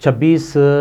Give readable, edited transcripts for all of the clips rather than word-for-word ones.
26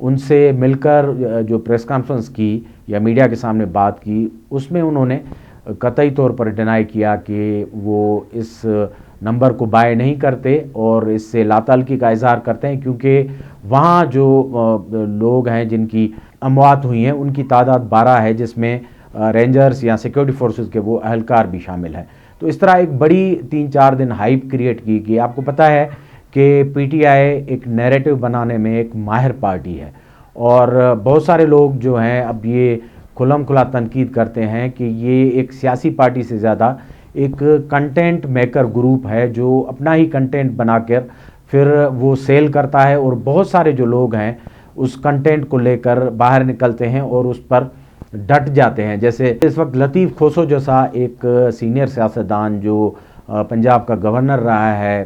ان سے مل کر جو پریس کانفرنس کی یا میڈیا کے سامنے بات کی، اس میں انہوں نے قطعی طور پر ڈینائی کیا کہ وہ اس نمبر کو بائی نہیں کرتے اور اس سے لا تعلقی کا اظہار کرتے ہیں، کیونکہ وہاں جو لوگ ہیں جن کی اموات ہوئی ہیں ان کی تعداد 12 ہے، جس میں رینجرز یا سیکیورٹی فورسز کے وہ اہلکار بھی شامل ہیں۔ تو اس طرح ایک بڑی 3-4 دن ہائپ کریٹ کی گئی۔ آپ کو پتہ ہے کہ پی ٹی آئی ایک نیریٹو بنانے میں ایک ماہر پارٹی ہے، اور بہت سارے لوگ جو ہیں اب یہ کھلم کھلا تنقید کرتے ہیں کہ یہ ایک سیاسی پارٹی سے زیادہ ایک کنٹینٹ میکر گروپ ہے، جو اپنا ہی کنٹینٹ بنا کر پھر وہ سیل کرتا ہے، اور بہت سارے جو لوگ ہیں اس کنٹینٹ کو لے کر باہر نکلتے ہیں اور اس پر ڈٹ جاتے ہیں۔ جیسے اس وقت لطیف کھوسو جیسا ایک سینئر سیاستدان جو پنجاب کا گورنر رہا ہے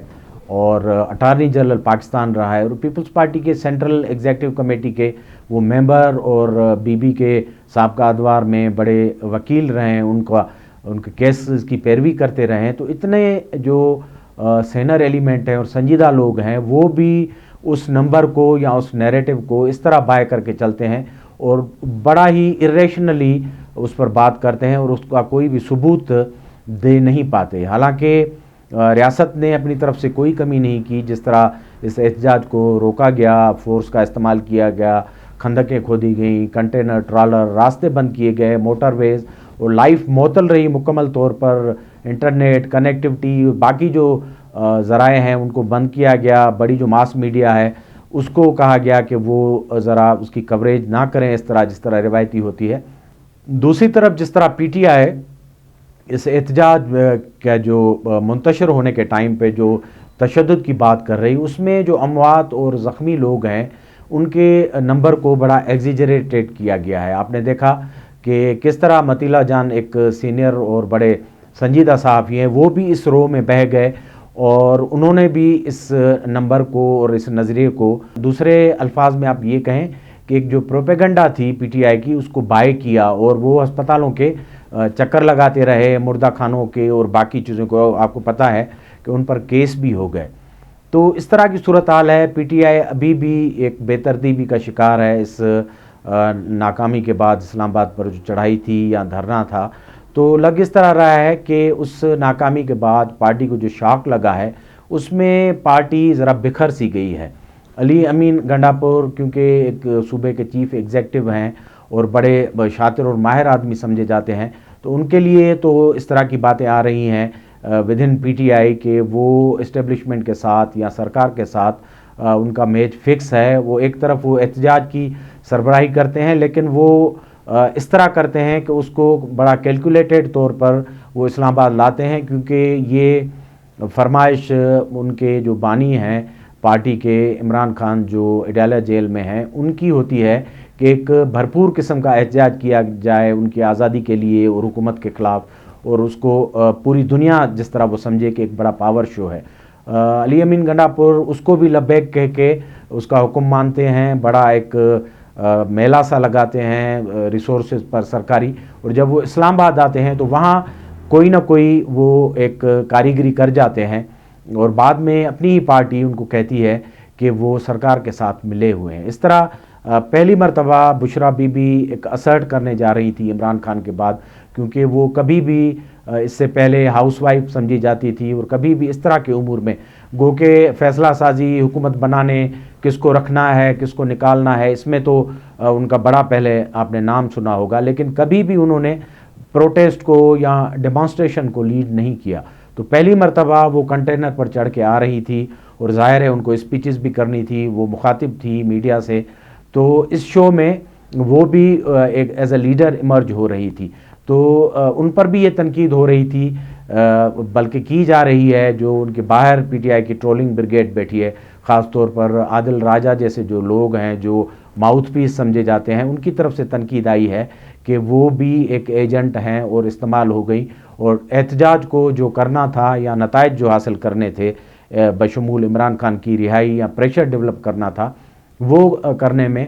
اور اٹارنی جنرل پاکستان رہا ہے اور پیپلز پارٹی کے سینٹرل ایگزیکٹو کمیٹی کے وہ ممبر اور بی بی کے سابقہ ادوار میں بڑے وکیل رہے ہیں، ان کے کیسز کی پیروی کرتے رہے ہیں، تو اتنے جو سینئر ایلیمنٹ ہیں اور سنجیدہ لوگ ہیں وہ بھی اس نمبر کو یا اس نیریٹو کو اس طرح بائی کر کے چلتے ہیں اور بڑا ہی irrationally اس پر بات کرتے ہیں اور اس کا کوئی بھی ثبوت دے نہیں پاتے۔ حالانکہ ریاست نے اپنی طرف سے کوئی کمی نہیں کی، جس طرح اس احتجاج کو روکا گیا، فورس کا استعمال کیا گیا، خندقیں کھودی گئیں، کنٹینر ٹرالر راستے بند کیے گئے، موٹر ویز، اور لائف معطل رہی مکمل طور پر، انٹرنیٹ کنیکٹیوٹی باقی جو ذرائع ہیں ان کو بند کیا گیا۔ بڑی جو ماس میڈیا ہے اس کو کہا گیا کہ وہ ذرا اس کی کوریج نہ کریں اس طرح جس طرح روایتی ہوتی ہے۔ دوسری طرف جس طرح پی ٹی آئی اس احتجاج کا جو منتشر ہونے کے ٹائم پہ جو تشدد کی بات کر رہی، اس میں جو اموات اور زخمی لوگ ہیں ان کے نمبر کو بڑا ایگزیجریٹڈ کیا گیا ہے۔ آپ نے دیکھا کہ کس طرح مطیلہ جان ایک سینئر اور بڑے سنجیدہ صحافی ہیں، وہ بھی اس رو میں بہہ گئے اور انہوں نے بھی اس نمبر کو اور اس نظریے کو دوسرے الفاظ میں آپ یہ کہیں کہ ایک جو پروپیگنڈا تھی پی ٹی آئی کی اس کو بائی کیا، اور وہ ہسپتالوں کے چکر لگاتے رہے، مردہ خانوں کے اور باقی چیزوں کو آپ کو پتہ ہے کہ ان پر کیس بھی ہو گئے۔ تو اس طرح کی صورتحال ہے۔ پی ٹی آئی ابھی بھی ایک بے ترتیبی کا شکار ہے۔ اس ناکامی کے بعد اسلام آباد پر جو چڑھائی تھی یا دھرنا تھا، تو لگ اس طرح رہا ہے کہ اس ناکامی کے بعد پارٹی کو جو شاک لگا ہے اس میں پارٹی ذرا بکھر سی گئی ہے۔ علی امین گنڈاپور کیونکہ ایک صوبے کے چیف ایگزیکٹو ہیں اور بڑے شاطر اور ماہر آدمی سمجھے جاتے ہیں، تو ان کے لیے تو اس طرح کی باتیں آ رہی ہیں with in P T I کہ وہ اسٹیبلشمنٹ کے ساتھ یا سرکار کے ساتھ ان کا میچ فکس ہے۔ وہ ایک طرف وہ احتجاج کی سربراہی کرتے ہیں، لیکن وہ اس طرح کرتے ہیں کہ اس کو بڑا کیلکولیٹڈ طور پر وہ اسلام آباد لاتے ہیں، کیونکہ یہ فرمائش ان کے جو بانی ہیں پارٹی کے عمران خان جو اڈیالہ جیل میں ہیں ان کی ہوتی ہے کہ ایک بھرپور قسم کا احتجاج کیا جائے ان کی آزادی کے لیے اور حکومت کے خلاف، اور اس کو پوری دنیا جس طرح وہ سمجھے کہ ایک بڑا پاور شو ہے۔ علی امین گنڈاپور اس کو بھی لبیک کہہ کے اس کا حکم مانتے ہیں، بڑا ایک میلہ سا لگاتے ہیں ریسورسز پر سرکاری، اور جب وہ اسلام آباد آتے ہیں تو وہاں کوئی نہ کوئی وہ ایک کاریگری کر جاتے ہیں، اور بعد میں اپنی ہی پارٹی ان کو کہتی ہے کہ وہ سرکار کے ساتھ ملے ہوئے ہیں۔ اس طرح پہلی مرتبہ بشرا بی بی ایک اسرٹ کرنے جا رہی تھی عمران خان کے بعد، کیونکہ وہ کبھی بھی اس سے پہلے ہاؤس وائف سمجھی جاتی تھی اور کبھی بھی اس طرح کے امور میں گو کہ فیصلہ سازی، حکومت بنانے، کس کو رکھنا ہے کس کو نکالنا ہے، اس میں تو ان کا بڑا پہلے آپ نے نام سنا ہوگا، لیکن کبھی بھی انہوں نے پروٹیسٹ کو یا ڈیمانسٹریشن کو لیڈ نہیں کیا۔ تو پہلی مرتبہ وہ کنٹینر پر چڑھ کے آ رہی تھی اور ظاہر ہے ان کو اسپیچز بھی کرنی تھی، وہ مخاطب تھی میڈیا سے، تو اس شو میں وہ بھی ایک ایز اے لیڈر ایمرج ہو رہی تھی۔ تو ان پر بھی یہ تنقید ہو رہی تھی، بلکہ کی جا رہی ہے، جو ان کے باہر پی ٹی آئی کی ٹرولنگ بریگیڈ بیٹھی ہے، خاص طور پر عادل راجہ جیسے جو لوگ ہیں جو ماؤتھ پیس سمجھے جاتے ہیں، ان کی طرف سے تنقید آئی ہے کہ وہ بھی ایک ایجنٹ ہیں اور استعمال ہو گئی، اور احتجاج کو جو کرنا تھا یا نتائج جو حاصل کرنے تھے بشمول عمران خان کی رہائی یا پریشر ڈیولپ کرنا تھا، وہ کرنے میں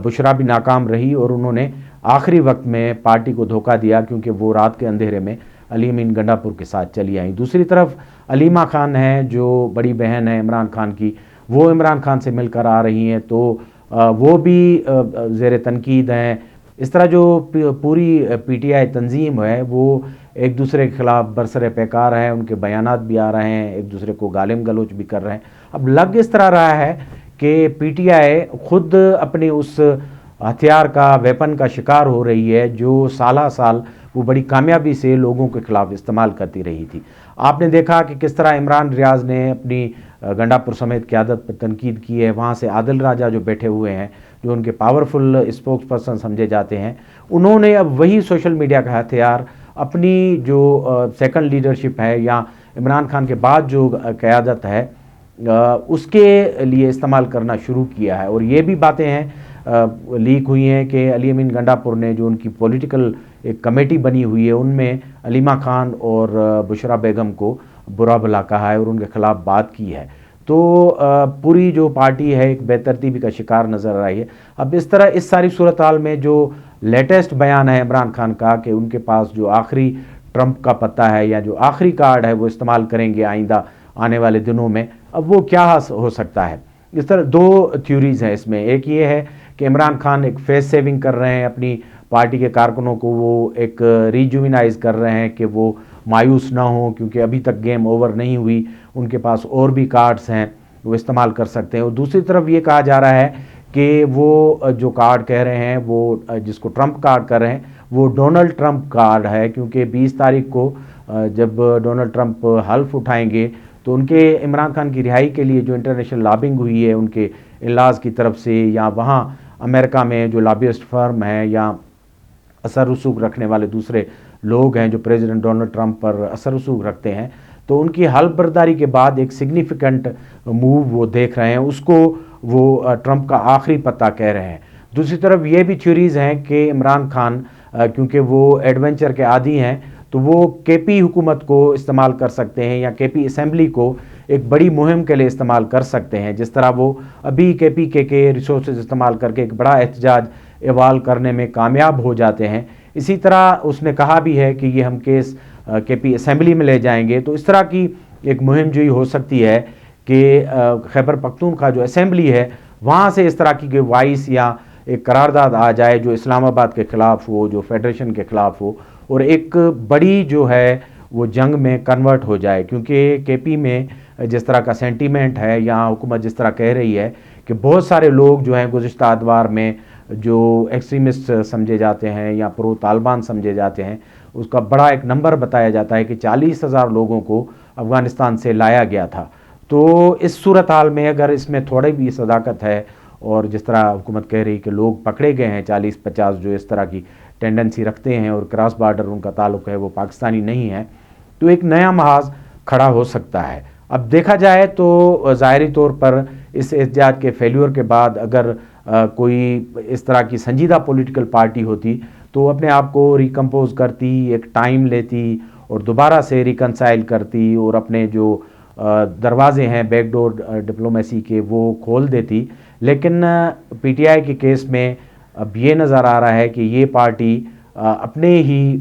بشرا بھی ناکام رہی، اور انہوں نے آخری وقت میں پارٹی کو دھوکہ دیا کیونکہ وہ رات کے اندھیرے میں علی امین گنڈاپور کے ساتھ چلی آئیں۔ دوسری طرف علیمہ خان ہیں جو بڑی بہن ہے عمران خان کی، وہ عمران خان سے مل کر آ رہی ہیں، تو وہ بھی زیر تنقید ہیں. اس طرح جو پوری پی ٹی آئی تنظیم ہے وہ ایک دوسرے کے خلاف برسر پیکار ہے, ان کے بیانات بھی آ رہے ہیں, ایک دوسرے کو گالم گلوچ بھی کر رہے ہیں. اب لگ اس طرح رہا ہے کہ پی ٹی آئی خود اپنے اس ہتھیار کا, ویپن کا شکار ہو رہی ہے جو سالہ سال وہ بڑی کامیابی سے لوگوں کے خلاف استعمال کرتی رہی تھی. آپ نے دیکھا کہ کس طرح عمران ریاض نے اپنی گنڈاپور سمیت قیادت پر تنقید کی ہے. وہاں سے عادل راجہ جو بیٹھے ہوئے ہیں, جو ان کے پاورفل اسپوکس پرسن سمجھے جاتے ہیں, انہوں نے اب وہی سوشل میڈیا کا ہتھیار اپنی جو سیکنڈ لیڈرشپ ہے یا عمران خان کے بعد جو قیادت ہے اس کے لیے استعمال کرنا شروع کیا ہے. اور یہ بھی باتیں ہیں لیک ہوئی ہیں کہ علی امین گنڈاپور نے جو ان کی پولیٹیکل ایک کمیٹی بنی ہوئی ہے ان میں علیمہ خان اور بشرا بیگم کو برا بھلا کہا ہے اور ان کے خلاف بات کی ہے. تو پوری جو پارٹی ہے ایک بے ترتیبی کا شکار نظر آ رہی ہے. اب اس طرح اس ساری صورتحال میں جو لیٹسٹ بیان ہے عمران خان کا کہ ان کے پاس جو آخری ٹرمپ کا پتہ ہے یا جو آخری کارڈ ہے وہ استعمال کریں گے آئندہ آنے والے دنوں میں, اب وہ کیا ہو سکتا ہے. اس طرح دو تھیوریز ہیں اس میں. ایک یہ ہے کہ عمران خان ایک فیس سیونگ کر رہے ہیں, اپنی پارٹی کے کارکنوں کو وہ ایک ریجوینائز کر رہے ہیں کہ وہ مایوس نہ ہوں کیونکہ ابھی تک گیم اوور نہیں ہوئی, ان کے پاس اور بھی کارڈز ہیں وہ استعمال کر سکتے ہیں. اور دوسری طرف یہ کہا جا رہا ہے کہ وہ جو کارڈ کہہ رہے ہیں وہ جس کو ٹرمپ کارڈ کر رہے ہیں وہ ڈونلڈ ٹرمپ کارڈ ہے, کیونکہ 20 تاریخ کو جب ڈونلڈ ٹرمپ حلف اٹھائیں گے تو ان کے عمران خان کی رہائی کے لیے جو انٹرنیشنل لابنگ ہوئی ہے ان کے انلاز کی طرف سے, یا وہاں امریکہ میں جو لابیسٹ فرم ہیں یا اثر رسوخ رکھنے والے دوسرے لوگ ہیں جو پریزیڈنٹ ڈونلڈ ٹرمپ پر اثر رسوخ رکھتے ہیں, تو ان کی حلف برداری کے بعد ایک سگنیفیکنٹ موو وہ دیکھ رہے ہیں, اس کو وہ ٹرمپ کا آخری پتہ کہہ رہے ہیں. دوسری طرف یہ بھی تھیوریز ہیں کہ عمران خان کیونکہ وہ ایڈونچر کے عادی ہیں تو وہ کے پی حکومت کو استعمال کر سکتے ہیں یا کے پی اسمبلی کو ایک بڑی مہم کے لیے استعمال کر سکتے ہیں, جس طرح وہ ابھی کے پی کے ریسورسز استعمال کر کے ایک بڑا احتجاج ایوال کرنے میں کامیاب ہو جاتے ہیں. اسی طرح اس نے کہا بھی ہے کہ یہ ہم کیس کے پی اسمبلی میں لے جائیں گے. تو اس طرح کی ایک مہم جوئی ہو سکتی ہے کہ خیبر پختونخوا جو اسمبلی ہے وہاں سے اس طرح کی وائس یا ایک قرارداد آ جائے جو اسلام آباد کے خلاف ہو, جو فیڈریشن کے خلاف ہو, اور ایک بڑی جو ہے وہ جنگ میں کنورٹ ہو جائے. کیونکہ کے پی میں جس طرح کا سینٹیمنٹ ہے, یہاں حکومت جس طرح کہہ رہی ہے کہ بہت سارے لوگ جو ہیں گزشتہ ادوار میں جو ایکسٹریمسٹ سمجھے جاتے ہیں یا پرو طالبان سمجھے جاتے ہیں, اس کا بڑا ایک نمبر بتایا جاتا ہے کہ 40,000 لوگوں کو افغانستان سے لایا گیا تھا. تو اس صورتحال میں اگر اس میں تھوڑی بھی صداقت ہے اور جس طرح حکومت کہہ رہی کہ لوگ پکڑے گئے ہیں 40-50 جو اس طرح کی ٹینڈنسی رکھتے ہیں اور کراس بارڈر ان کا تعلق ہے وہ پاکستانی نہیں ہے, تو ایک نیا محاذ کھڑا ہو سکتا ہے. اب دیکھا جائے تو ظاہری طور پر اس احتجاج کے فیلیور کے بعد اگر کوئی اس طرح کی سنجیدہ پولیٹیکل پارٹی ہوتی تو اپنے آپ کو ریکمپوز کرتی, ایک ٹائم لیتی اور دوبارہ سے ریکنسائل کرتی اور اپنے جو دروازے ہیں بیک ڈور ڈپلومیسی کے وہ کھول دیتی. لیکن پی ٹی آئی کے کیس میں اب یہ نظر آ رہا ہے کہ یہ پارٹی اپنے ہی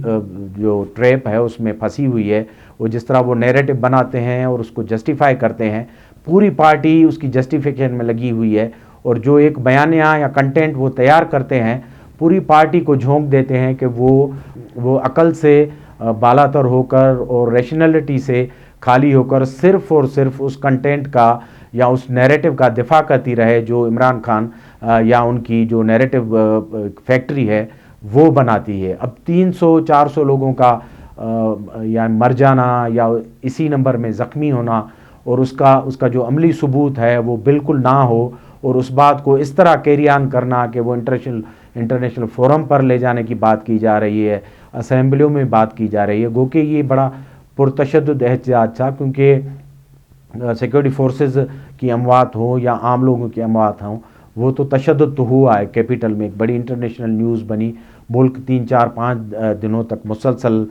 جو ٹریپ ہے اس میں پھنسی ہوئی ہے. وہ جس طرح وہ نیریٹو بناتے ہیں اور اس کو جسٹیفائی کرتے ہیں, پوری پارٹی اس کی جسٹیفیکیشن میں لگی ہوئی ہے, اور جو ایک بیانیہ یا کنٹینٹ وہ تیار کرتے ہیں پوری پارٹی کو جھونک دیتے ہیں کہ وہ عقل سے بالاتر ہو کر اور ریشنلٹی سے خالی ہو کر صرف اور صرف اس کنٹینٹ کا یا اس نیریٹو کا دفاع کرتی رہے جو عمران خان یا ان کی جو نیریٹو فیکٹری ہے وہ بناتی ہے. اب 300-400 لوگوں کا یا مر جانا یا اسی نمبر میں زخمی ہونا اور اس کا جو عملی ثبوت ہے وہ بالکل نہ ہو, اور اس بات کو اس طرح کیری آن کرنا کہ وہ انٹرنیشنل فورم پر لے جانے کی بات کی جا رہی ہے, اسمبلیوں میں بات کی جا رہی ہے, گو کہ یہ بڑا پرتشدد احتجاج تھا. کیونکہ سیکورٹی فورسز کی اموات ہوں یا عام لوگوں کی اموات ہوں, وہ تو تشدد تو ہوا ہے. کیپٹل میں ایک بڑی انٹرنیشنل نیوز بنی, ملک 3-4-5 دنوں تک مسلسل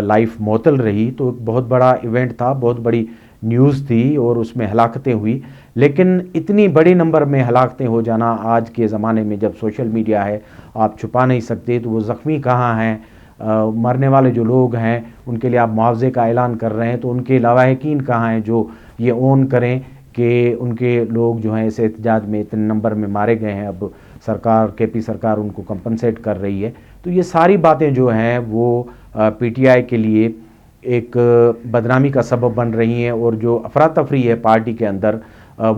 لائف معطل رہی, تو ایک بہت بڑا ایونٹ تھا, بہت بڑی نیوز تھی اور اس میں ہلاکتیں ہوئی. لیکن اتنی بڑی نمبر میں ہلاکتیں ہو جانا آج کے زمانے میں جب سوشل میڈیا ہے آپ چھپا نہیں سکتے, تو وہ زخمی کہاں ہیں, مرنے والے جو لوگ ہیں ان کے لیے آپ معاوضے کا اعلان کر رہے ہیں تو ان کے لواحقین کہاں ہیں جو یہ اون کریں کہ ان کے لوگ جو ہیں اس احتجاج میں اتنے نمبر میں مارے گئے ہیں، اب سرکار KP سرکار ان کو کمپنسیٹ کر رہی ہے. تو یہ ساری باتیں جو ہیں وہ PTI کے لیے ایک بدنامی کا سبب بن رہی ہیں، اور جو افراتفری ہے پارٹی کے اندر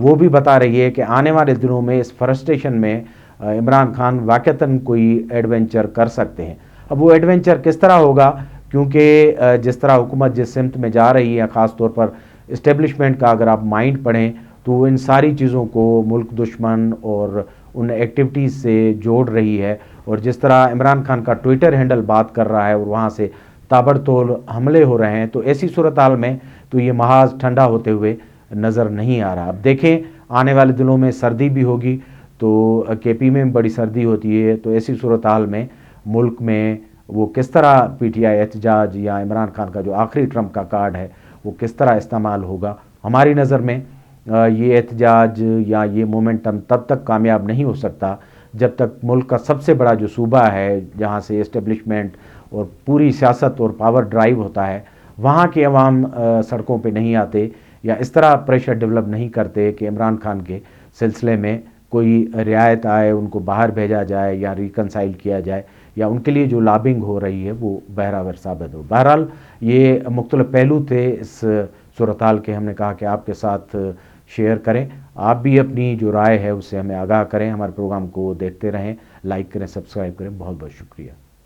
وہ بھی بتا رہی ہے کہ آنے والے دنوں میں اس فرسٹریشن میں عمران خان واقعتاً کوئی ایڈونچر کر سکتے ہیں. اب وہ ایڈونچر کس طرح ہوگا، کیونکہ جس طرح حکومت جس سمت میں جا رہی ہے، خاص طور پر اسٹیبلشمنٹ کا اگر آپ مائنڈ پڑھیں تو وہ ان ساری چیزوں کو ملک دشمن اور ان ایکٹیویٹیز سے جوڑ رہی ہے. اور جس طرح عمران خان کا ٹویٹر ہینڈل بات کر رہا ہے اور وہاں سے تابڑتوڑ حملے ہو رہے ہیں، تو ایسی صورتحال میں تو یہ محاذ ٹھنڈا ہوتے ہوئے نظر نہیں آ رہا. اب دیکھیں آنے والے دنوں میں سردی بھی ہوگی، تو KP میں بڑی سردی ہوتی ہے، تو ایسی صورتحال میں ملک میں وہ کس طرح PTI احتجاج یا عمران خان کا جو آخری ٹرمپ کا کارڈ ہے وہ کس طرح استعمال ہوگا. ہماری نظر میں یہ احتجاج یا یہ مومنٹم تب تک کامیاب نہیں ہو سکتا جب تک ملک کا سب سے بڑا جو صوبہ ہے جہاں سے اسٹیبلشمنٹ اور پوری سیاست اور پاور ڈرائیو ہوتا ہے، وہاں کے عوام سڑکوں پہ نہیں آتے یا اس طرح پریشر ڈیولپ نہیں کرتے کہ عمران خان کے سلسلے میں کوئی رعایت آئے، ان کو باہر بھیجا جائے یا ریکنسائل کیا جائے، یا ان کے لیے جو لابنگ ہو رہی ہے وہ بہراور ثابت ہو. بہرحال یہ مختلف پہلو تھے اس صورتحال کے، ہم نے کہا کہ آپ کے ساتھ شیئر کریں. آپ بھی اپنی جو رائے ہے اس سے ہمیں آگاہ کریں. ہمارے پروگرام کو دیکھتے رہیں، لائک کریں، سبسکرائب کریں. بہت بہت شکریہ.